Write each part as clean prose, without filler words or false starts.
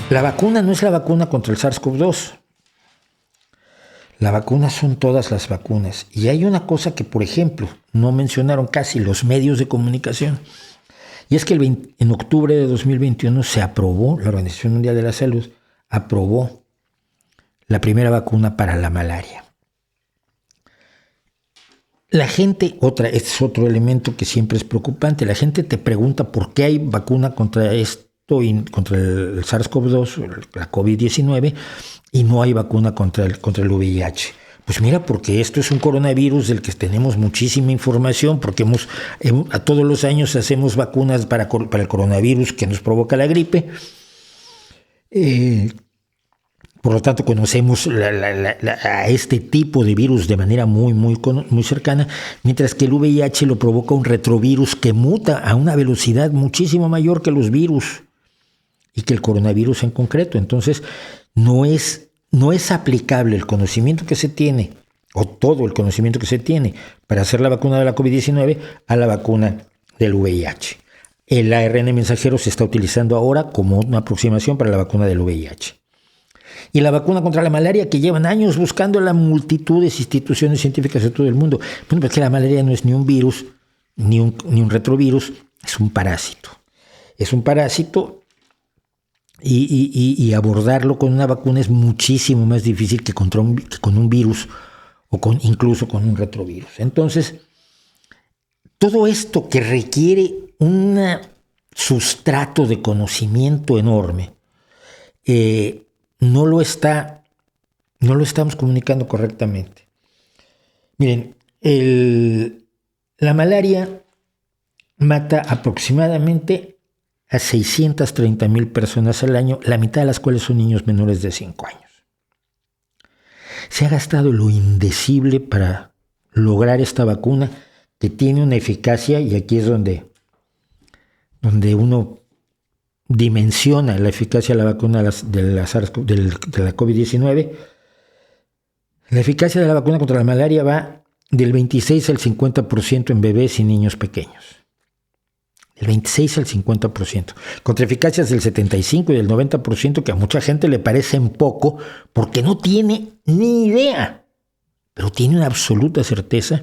La vacuna no es la vacuna contra el SARS-CoV-2. La vacuna son todas las vacunas. Y hay una cosa que, por ejemplo, no mencionaron casi los medios de comunicación. Y es que en octubre de 2021 se aprobó, la Organización Mundial de la Salud aprobó la primera vacuna para la malaria. La gente, este es otro elemento que siempre es preocupante, la gente te pregunta por qué hay vacuna contra esto, y contra el SARS-CoV-2, la COVID-19, y no hay vacuna contra el VIH. Pues mira, porque esto es un coronavirus del que tenemos muchísima información, porque a todos los años hacemos vacunas para el coronavirus que nos provoca la gripe. Por lo tanto, conocemos a este tipo de virus de manera muy cercana, mientras que el VIH lo provoca un retrovirus que muta a una velocidad muchísimo mayor que los virus y que el coronavirus en concreto. Entonces, no es aplicable el conocimiento que se tiene, o todo el conocimiento que se tiene para hacer la vacuna de la COVID-19 a la vacuna del VIH. El ARN mensajero se está utilizando ahora como una aproximación para la vacuna del VIH. Y la vacuna contra la malaria, que llevan años buscando la multitud de instituciones científicas de todo el mundo. Bueno, porque la malaria no es ni un virus, ni un retrovirus, es un parásito. Es un parásito y abordarlo con una vacuna es muchísimo más difícil que con un virus o incluso con un retrovirus. Entonces, todo esto que requiere un sustrato de conocimiento enorme, no lo estamos comunicando correctamente. Miren, la malaria mata aproximadamente a 630,000 personas al año, la mitad de las cuales son niños menores de 5 años. Se ha gastado lo indecible para lograr esta vacuna que tiene una eficacia, y aquí es donde uno dimensiona la eficacia de la vacuna de la COVID-19. La eficacia de la vacuna contra la malaria va del 26 al 50% en bebés y niños pequeños. Del 26 al 50%. Contra eficacias del 75 y del 90%, que a mucha gente le parecen poco porque no tiene ni idea, pero tiene una absoluta certeza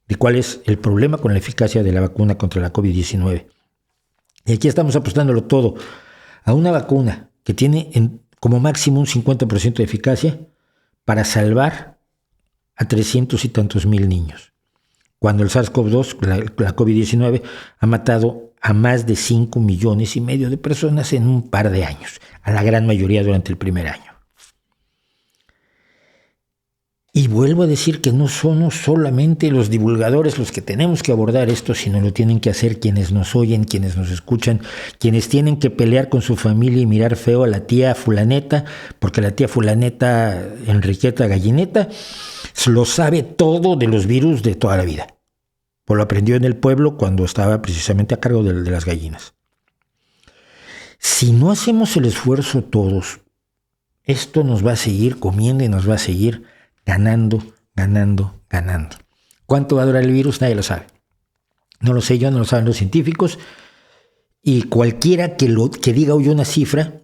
de cuál es el problema con la eficacia de la vacuna contra la COVID-19. Y aquí estamos apostándolo todo a una vacuna que tiene como máximo un 50% de eficacia para salvar a 300 y tantos mil niños. Cuando el SARS-CoV-2, la COVID-19, ha matado a más de 5 millones y medio de personas en un par de años, a la gran mayoría durante el primer año. Y vuelvo a decir que no somos solamente los divulgadores los que tenemos que abordar esto, sino lo tienen que hacer quienes nos oyen, quienes nos escuchan, quienes tienen que pelear con su familia y mirar feo a la tía fulaneta, porque la tía fulaneta, Enriqueta Gallineta, lo sabe todo de los virus de toda la vida. Pues lo aprendió en el pueblo cuando estaba precisamente a cargo de las gallinas. Si no hacemos el esfuerzo todos, esto nos va a seguir comiendo y nos va a seguir ganando. ¿Cuánto va a durar el virus? Nadie lo sabe. No lo sé yo, no lo saben los científicos. Y cualquiera que diga hoy una cifra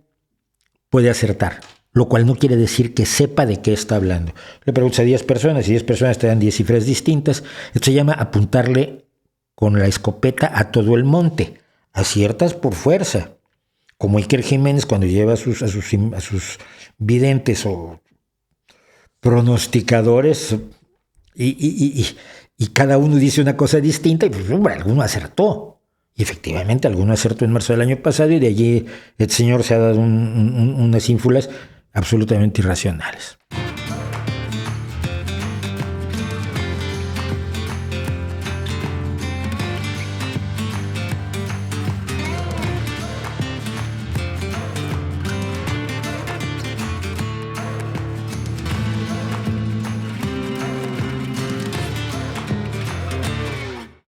puede acertar, lo cual no quiere decir que sepa de qué está hablando. Le preguntas a 10 personas y 10 personas te dan 10 cifras distintas. Esto se llama apuntarle con la escopeta a todo el monte. Aciertas por fuerza. Como Iker Jiménez cuando lleva a sus videntes o pronosticadores y cada uno dice una cosa distinta y pues hombre, alguno acertó. Y efectivamente alguno acertó en marzo del año pasado y de allí el señor se ha dado unas ínfulas absolutamente irracionales.